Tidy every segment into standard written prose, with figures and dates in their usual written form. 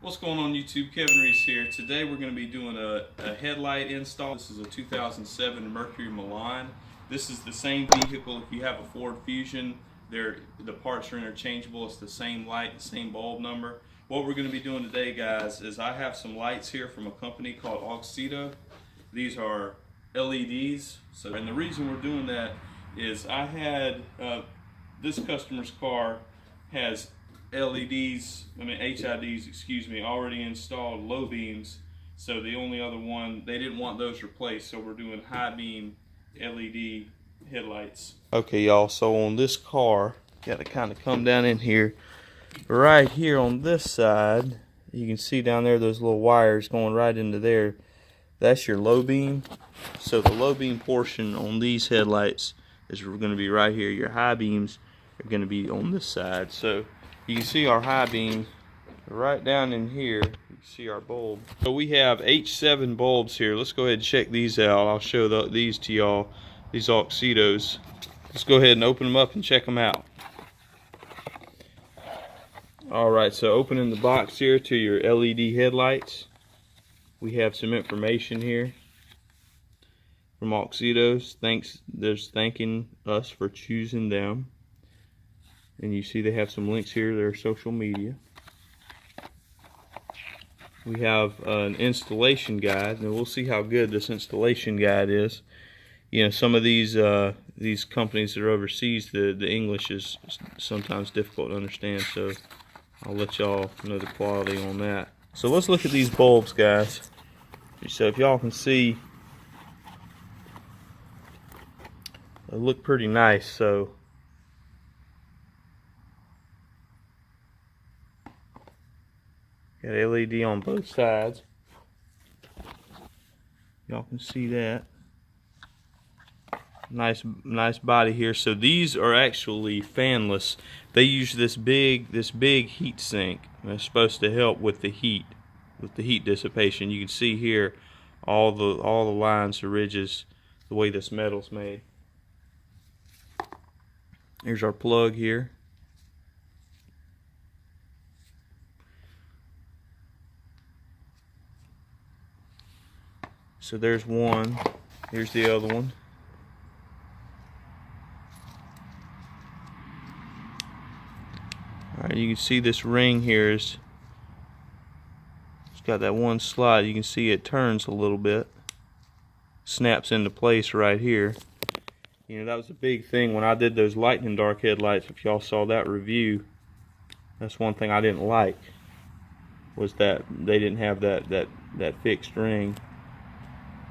What's going on YouTube? Kevin Reese here. Today we're going to be doing a headlight install. This is a 2007 Mercury Milan. This is the same vehicle. If you have a Ford Fusion, the parts are interchangeable. It's the same light, the same bulb number. What we're going to be doing today, guys, is I have some lights here from a company called Auxito. These are LEDs. And the reason we're doing that is I had this customer's car has HIDs, excuse me, already installed low beams. So the only other one, they didn't want those replaced, so we're doing high beam LED headlights. Okay, y'all, so on this car, got to kind of come down in here. Right here on this side, you can see down there those little wires going right into there. That's your low beam. So the low beam portion on these headlights is going to be right here. Your high beams are going to be on this side. So you can see our high beam right down in here. You can see our bulb. So we have H7 bulbs here. Let's go ahead and check these out. I'll show these to y'all, these Auxitos. Let's go ahead and open them up and check them out. Alright, so opening the box here to your LED headlights. We have some information here from Auxitos. They're thanking us for choosing them. And you see they have some links here, their social media. We have an installation guide, and we'll see how good this installation guide is. You know, some of these companies that are overseas, the English is sometimes difficult to understand, so I'll let y'all know the quality on that. So let's look at these bulbs, guys. So if y'all can see, they look pretty nice. So got LED on both sides. Y'all can see that. Nice body here. So these are actually fanless. They use this big heat sink. And it's supposed to help with the heat dissipation. You can see here all the lines, the ridges, the way this metal's made. Here's our plug here. So there's one. Here's the other one. Alright, you can see this ring here it's got that one slide. You can see it turns a little bit. Snaps into place right here. You know, that was a big thing when I did those lightning dark headlights. If y'all saw that review, that's one thing I didn't like, was that they didn't have that fixed ring.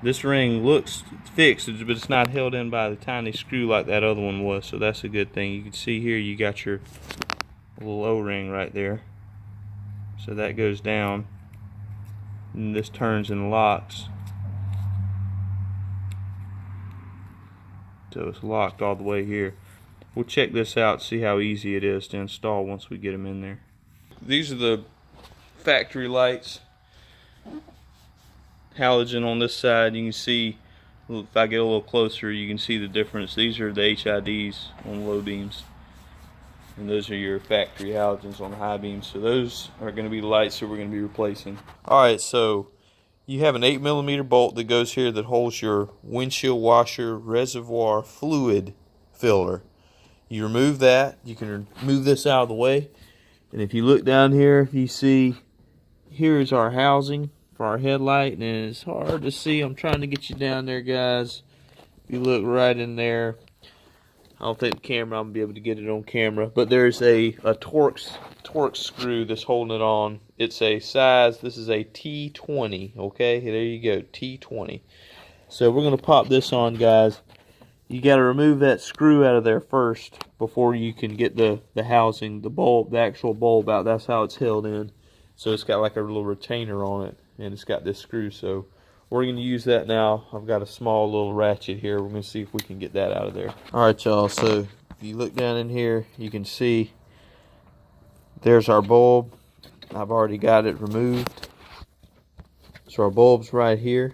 This ring looks fixed, but it's not held in by the tiny screw like that other one was, so that's a good thing. You can see here you got your little O-ring right there. So that goes down, and this turns and locks. So it's locked all the way here. We'll check this out, see how easy it is to install once we get them in there. These are the factory lights. Halogen on this side. You can see, if I get a little closer, you can see the difference. These are the HIDs on low beams, and those are your factory halogens on high beams. So those are going to be the lights that we're going to be replacing. Alright, so you have an 8mm bolt that goes here that holds your windshield washer reservoir fluid filler. You remove that, you can move this out of the way, and if you look down here, you see here is our housing for our headlight, and it's hard to see. I'm trying to get you down there, guys. If you look right in there, I don't think the camera, I'm gonna be able to get it on camera, but there's a Torx screw that's holding it on. It's a size, this is a T20, okay? There you go, T20. So we're gonna pop this on, guys. You gotta remove that screw out of there first before you can get the housing, the bulb, the actual bulb out. That's how it's held in. So it's got like a little retainer on it, and it's got this screw. So we're going to use that now. I've got a small little ratchet here. We're going to see if we can get that out of there. Alright, y'all, so if you look down in here, you can see there's our bulb. I've already got it removed. So our bulb's right here.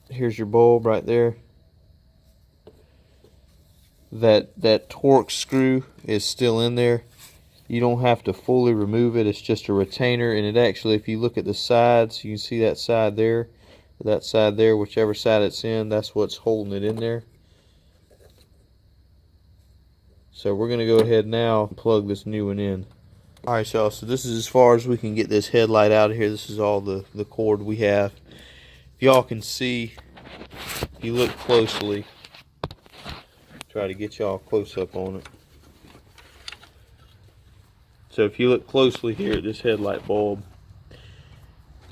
Here's your bulb right there. That Torx screw is still in there. You don't have to fully remove it. It's just a retainer, and it actually, if you look at the sides, you can see that side there, whichever side it's in, that's what's holding it in there. So we're going to go ahead now and plug this new one in. Alright y'all, so this is as far as we can get this headlight out of here. This is all the cord we have. If y'all can see, if you look closely, try to get y'all close up on it. So if you look closely here at this headlight bulb,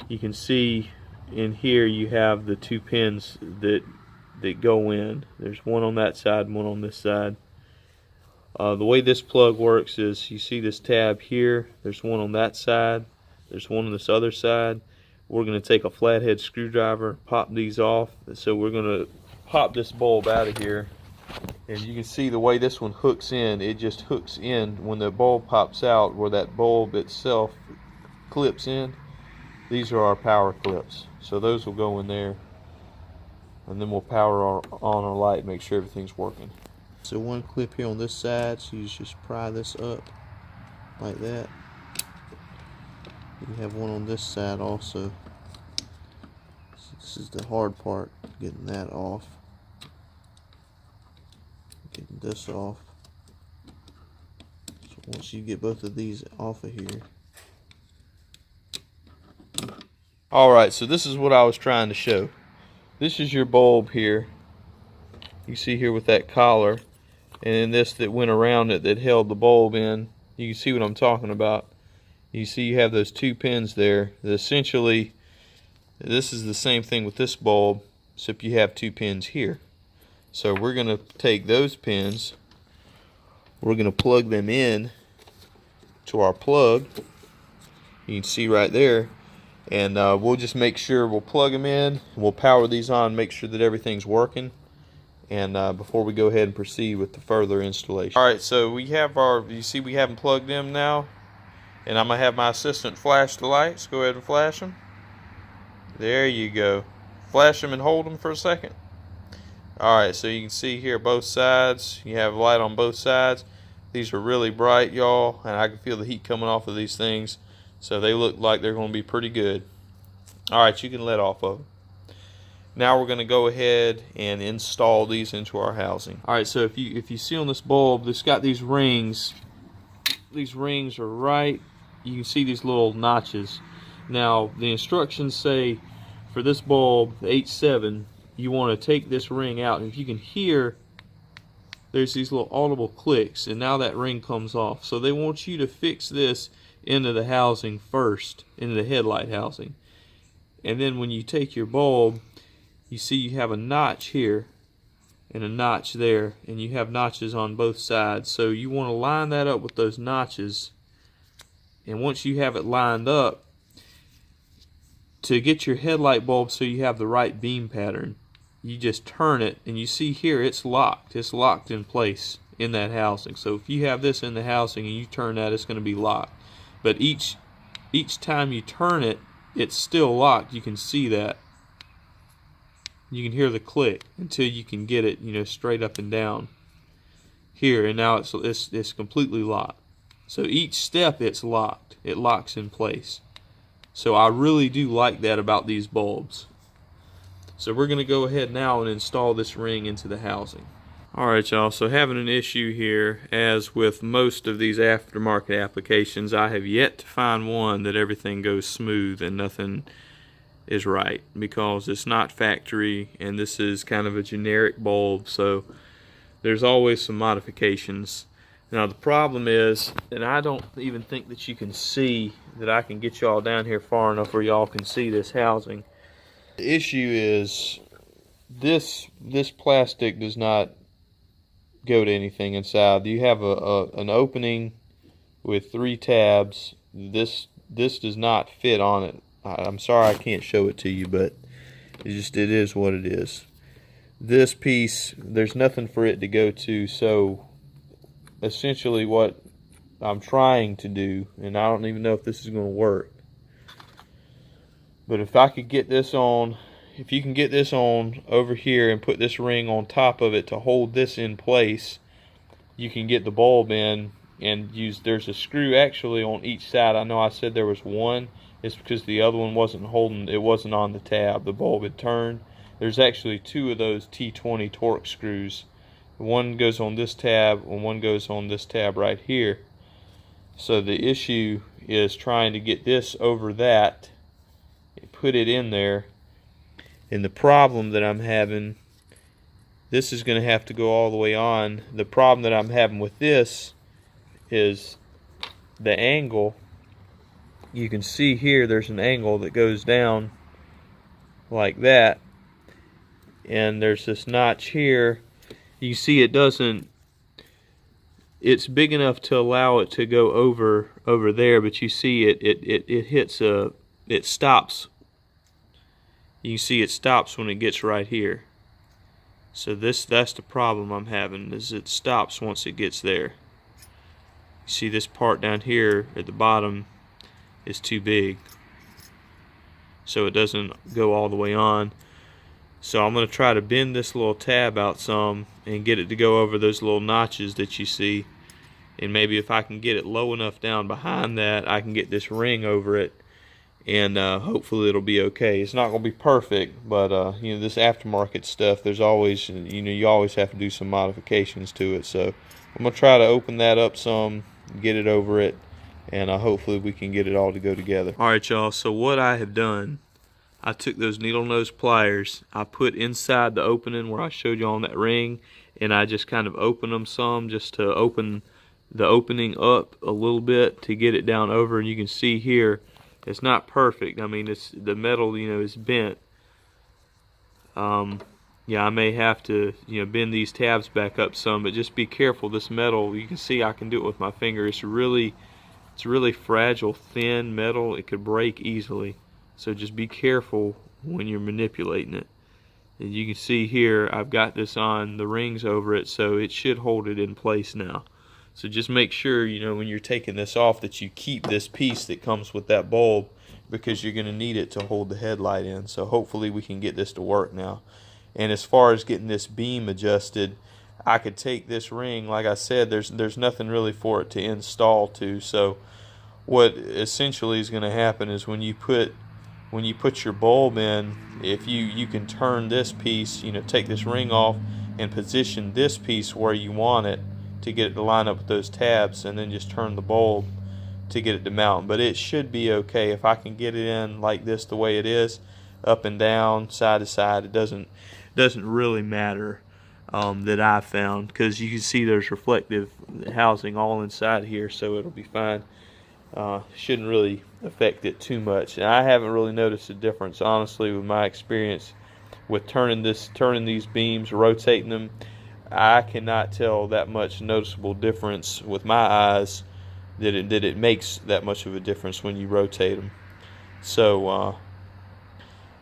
you can see in here you have the two pins that go in. There's one on that side and one on this side. The way this plug works is, you see this tab here, there's one on that side, there's one on this other side. We're going to take a flathead screwdriver, pop these off. So we're going to pop this bulb out of here, and you can see the way this one hooks in, it just hooks in when the bulb pops out, where that bulb itself clips in. These are our power clips, so those will go in there, and then we'll power on our light, make sure everything's working. So one clip here on this side, so you just pry this up like that. You have one on this side also. So this is the hard part, getting that off. Getting this off. So once you get both of these off of here. Alright, so this is what I was trying to show. This is your bulb here. You see here with that collar. And then this that went around it that held the bulb in. You can see what I'm talking about. You see you have those two pins there. Essentially, this is the same thing with this bulb, except you have two pins here. So we're going to take those pins, we're going to plug them in to our plug. You can see right there. And we'll just make sure we'll plug them in. We'll power these on, make sure that everything's working. And before we go ahead and proceed with the further installation. Alright, so we have you see we have them plugged in now. And I'm going to have my assistant flash the lights. Go ahead and flash them. There you go. Flash them and hold them for a second. Alright, so you can see here both sides. You have light on both sides. These are really bright, y'all. And I can feel the heat coming off of these things. So they look like they're going to be pretty good. Alright, you can let off of them. Now we're going to go ahead and install these into our housing. Alright, so if you see on this bulb, it's got these rings. These rings are right, you can see these little notches. Now the instructions say for this bulb, the H7, you want to take this ring out, and if you can hear, there's these little audible clicks, and now that ring comes off. So they want you to fix this into the housing first, into the headlight housing. And then when you take your bulb, you see you have a notch here and a notch there, and you have notches on both sides. So you want to line that up with those notches, and once you have it lined up, to get your headlight bulb so you have the right beam pattern, you just turn it, and you see here it's locked in place in that housing. So if you have this in the housing and you turn that, it's going to be locked. But each time you turn it, it's still locked. You can see that. You can hear the click until you can get it, straight up and down here, and now it's completely locked. So each step it's locked. It locks in place. So I really do like that about these bulbs. So we're going to go ahead now and install this ring into the housing. Alright y'all, so having an issue here, as with most of these aftermarket applications, I have yet to find one that everything goes smooth and nothing is right, because it's not factory and this is kind of a generic bulb, so there's always some modifications. Now the problem is, and I don't even think that you can see, that I can get y'all down here far enough where y'all can see this housing. The issue is this plastic does not go to anything inside. You have an opening with 3 tabs. This does not fit on it. I'm sorry I can't show it to you, but it is what it is. This piece, there's nothing for it to go to, so essentially what I'm trying to do, and I don't even know if this is going to work, but if I could get this on, if you can get this on over here and put this ring on top of it to hold this in place, you can get the bulb in and there's a screw actually on each side. I know I said there was one. It's because the other one wasn't holding, it wasn't on the tab. The bulb had turned. There's actually two of those T20 torque screws. One goes on this tab and one goes on this tab right here. So the issue is trying to get this over that, put it in there. And the problem that I'm having, this is going to have to go all the way on. The problem that I'm having with this is the angle. You can see here there's an angle that goes down like that, and there's this notch here. You see it doesn't, it's big enough to allow it to go over there, but you see it hits it stops. You can see it stops when it gets right here. So that's the problem I'm having, is it stops once it gets there. You see this part down here at the bottom is too big, so it doesn't go all the way on. So I'm going to try to bend this little tab out some and get it to go over those little notches that you see, and maybe if I can get it low enough down behind that, I can get this ring over it, and hopefully it'll be okay. It's not going to be perfect, but you know, this aftermarket stuff, there's always, you know, you always have to do some modifications to it. So I'm going to try to open that up some, get it over it, and hopefully we can get it all to go together. Alright y'all, so what I have done, I took those needle nose pliers, I put inside the opening where I showed you on that ring, and I just kind of opened them some just to open the opening up a little bit to get it down over. And you can see here it's not perfect. I mean, it's the metal, you know, is bent. Yeah, I may have to, you know, bend these tabs back up some, but just be careful. This metal, you can see I can do it with my finger. It's really fragile, thin metal. It could break easily. So just be careful when you're manipulating it. And you can see here I've got this on the rings over it, so it should hold it in place now. So just make sure, you know, when you're taking this off, that you keep this piece that comes with that bulb, because you're going to need it to hold the headlight in. So hopefully we can get this to work now. And as far as getting this beam adjusted, I could take this ring, like I said, there's nothing really for it to install to. So what essentially is going to happen is when you put your bulb in, if you can turn this piece, you know, take this ring off and position this piece where you want it to get it to line up with those tabs, and then just turn the bulb to get it to mount. But it should be okay if I can get it in like this, the way it is, up and down, side to side. It doesn't really matter that I've found, because you can see there's reflective housing all inside here, so it'll be fine. Shouldn't really affect it too much. And I haven't really noticed a difference, honestly, with my experience with turning these beams, rotating them. I cannot tell that much noticeable difference with my eyes that it makes that much of a difference when you rotate them. So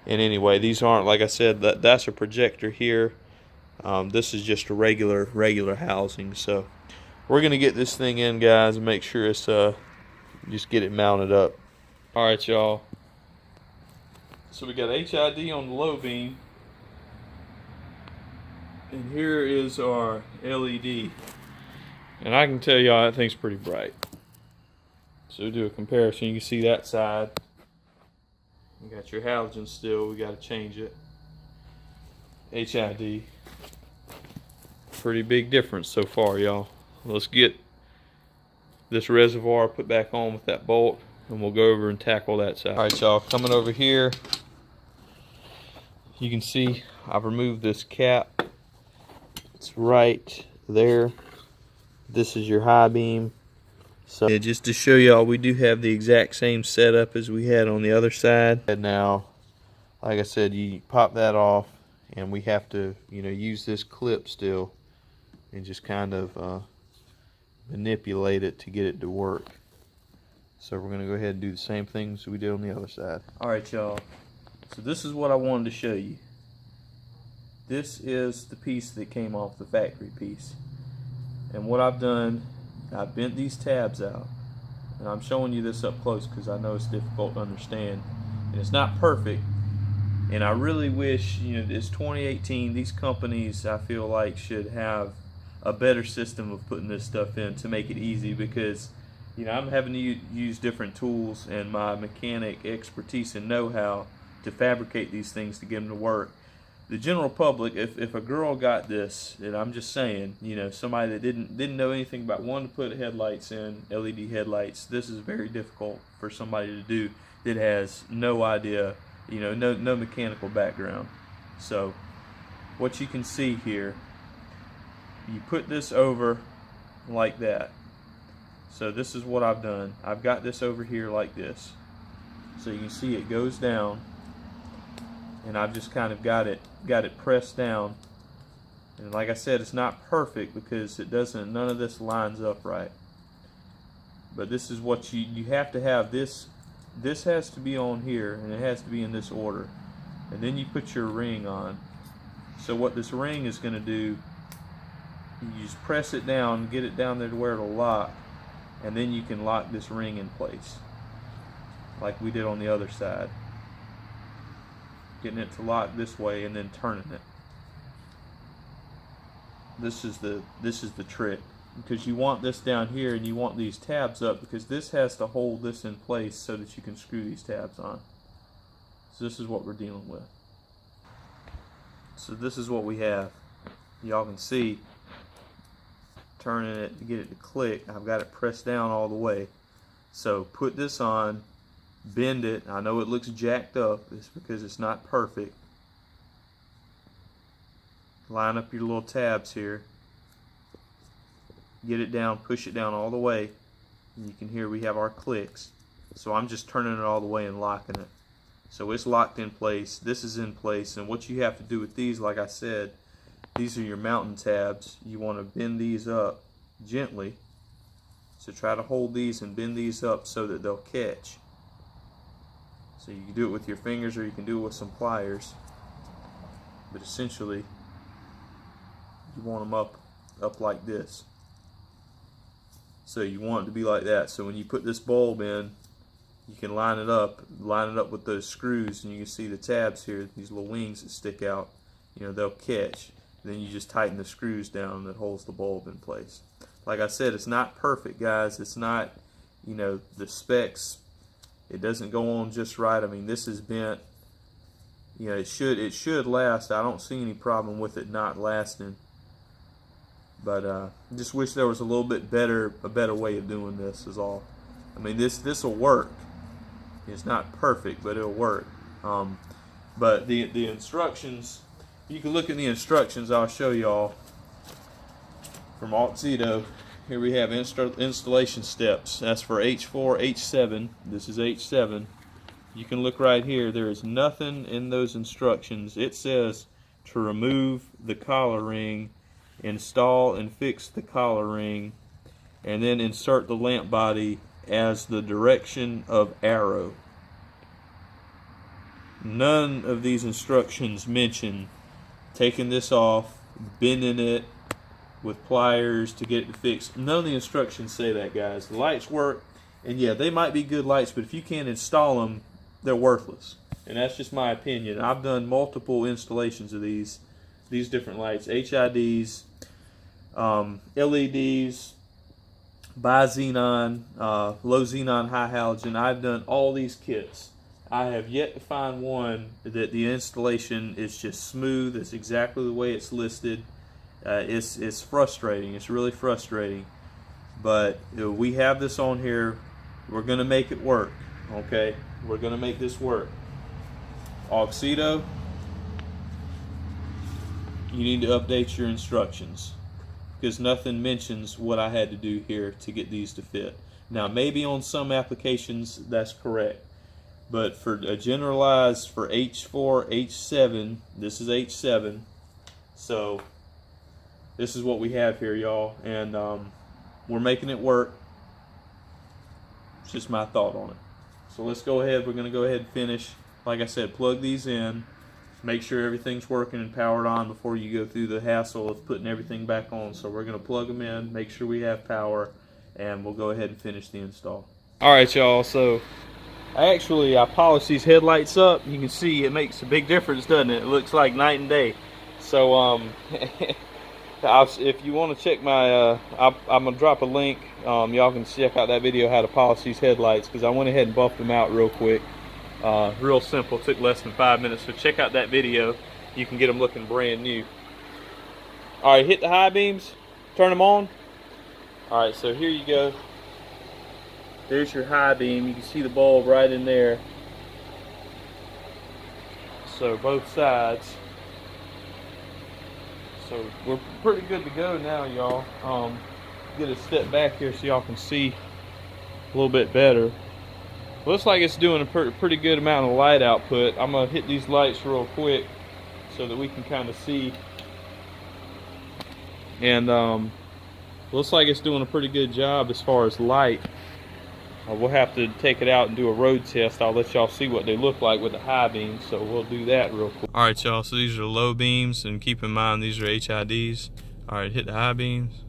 and anyway, these aren't, like I said, that's a projector here. This is just a regular housing. So we're gonna get this thing in, guys, and make sure it's just get it mounted up. Alright y'all, so we got HID on the low beam, and here is our LED, and I can tell y'all that thing's pretty bright. So do a comparison. You can see that side, you got your halogen still, we got to change it. HID, pretty big difference so far, y'all. Let's get this reservoir put back on with that bolt, and we'll go over and tackle that side. Alright y'all, coming over here, you can see I've removed this cap. It's right there. This is your high beam. So yeah, just to show y'all, we do have the exact same setup as we had on the other side. And now, like I said, you pop that off, and we have to, you know, use this clip still and just kind of manipulate it to get it to work. So we're going to go ahead and do the same things we did on the other side. Alright y'all, so this is what I wanted to show you. This is the piece that came off the factory piece. And what I've done, I've bent these tabs out. And I'm showing you this up close because I know it's difficult to understand. And it's not perfect. And I really wish, you know, it's 2018, these companies, I feel like, should have a better system of putting this stuff in to make it easy, because I'm having to use different tools and my mechanic expertise and know-how to fabricate these things to get them to work. The general public, if a girl got this, and I'm just saying, somebody that didn't know anything about wanting to put headlights in, LED headlights, this is very difficult for somebody to do that has no idea, no mechanical background. So what you can see here, you put this over like that. So this is what I've done. I've got this over here like this. So you can see it goes down, and I've just kind of got it pressed down. And like I said, it's not perfect because none of this lines up right. But this is what you have to have. This has to be on here, and it has to be in this order. And then you put your ring on. So what this ring is going to do, you just press it down, get it down there to where it'll lock, and then you can lock this ring in place like we did on the other side, getting it to lock this way and then turning it. This is the trick, because you want this down here and you want these tabs up, because this has to hold this in place so that you can screw these tabs on. So this is what we're dealing with. So this is what we have. Y'all can see, turning it to get it to click, I've got it pressed down all the way. So put this on, bend it. I know it looks jacked up, it's because it's not perfect. Line up your little tabs here, get it down, push it down all the way, and you can hear we have our clicks. So I'm just turning it all the way and locking it. So it's locked in place, this is in place, and what you have to do with these, like I said, these are your mountain tabs. You want to bend these up gently. So try to hold these and bend these up so that they'll catch. So you can do it with your fingers or you can do it with some pliers. But essentially, you want them up like this. So you want it to be like that. So when you put this bulb in, you can line it up with those screws, and you can see the tabs here, these little wings that stick out, they'll catch. Then you just tighten the screws down that holds the bulb in place. Like I said, it's not perfect, guys. It's not, the specs, it doesn't go on just right. I mean, this is bent. It should last. I don't see any problem with it not lasting. But I just wish there was a little bit a better way of doing this is all. I mean, this will work. It's not perfect, but it'll work. But the instructions, you can look at the instructions I'll show y'all from Auxito. Here we have installation steps. That's for H4, H7. This is H7. You can look right here. There is nothing in those instructions. It says to remove the collar ring, install and fix the collar ring, and then insert the lamp body as the direction of arrow. None of these instructions mention taking this off, bending it with pliers to get it to fix. None of the instructions say that, guys. The lights work, and yeah, they might be good lights, but if you can't install them, they're worthless. And that's just my opinion. I've done multiple installations of these different lights, HIDs, LEDs, bi-xenon, low xenon, high halogen. I've done all these kits. I have yet to find one that the installation is just smooth. It's exactly the way it's listed. It's frustrating. It's really frustrating. But we have this on here. We're going to make it work. Okay? We're going to make this work. Auxito, you need to update your instructions, because nothing mentions what I had to do here to get these to fit. Now, maybe on some applications that's correct. But for a generalized, for H4, H7, this is H7. So this is what we have here, y'all. And we're making it work. It's just my thought on it. So let's go ahead. We're going to go ahead and finish. Like I said, plug these in. Make sure everything's working and powered on before you go through the hassle of putting everything back on. So we're going to plug them in, make sure we have power, and we'll go ahead and finish the install. Alright, y'all. So I polished these headlights up. You can see it makes a big difference, doesn't it? It looks like night and day. So If you want to check my, I'm gonna drop a link. Y'all can check out that video how to polish these headlights, because I went ahead and buffed them out real quick. Real simple, took less than 5 minutes. So check out that video. You can get them looking brand new. All right, hit the high beams, turn them on. All right, so here you go. There's your high beam. You can see the bulb right in there. So both sides. So we're pretty good to go now, y'all. Get a step back here so y'all can see a little bit better. Looks like it's doing a pretty good amount of light output. I'm gonna hit these lights real quick so that we can kind of see. And looks like it's doing a pretty good job as far as light. We'll have to take it out and do a road test. I'll let y'all see what they look like with the high beams, so we'll do that real quick. All right, y'all, so these are low beams, and keep in mind these are HIDs. All right, hit the high beams,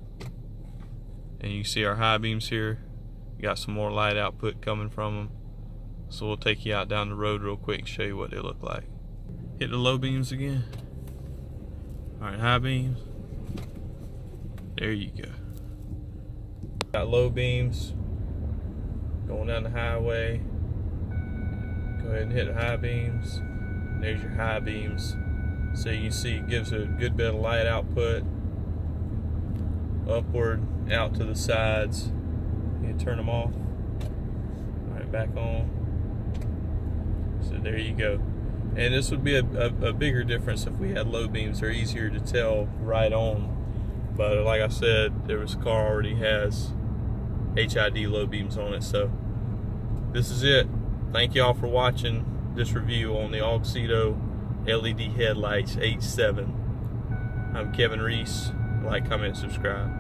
and you can see our high beams here. We got some more light output coming from them. So we'll take you out down the road real quick and show you what they look like. Hit the low beams again. All right, high beams. There you go. Got low beams going down the highway. Go ahead and hit the high beams. There's your high beams. So you can see it gives a good bit of light output. Upward, out to the sides. You turn them off. All right, back on. So there you go. And this would be a bigger difference if we had low beams. They're easier to tell right on. But like I said, this car already has HID low beams on it. So this is it. Thank y'all for watching this review on the Auxito LED headlights H7. I'm Kevin Reese. Like, comment, subscribe.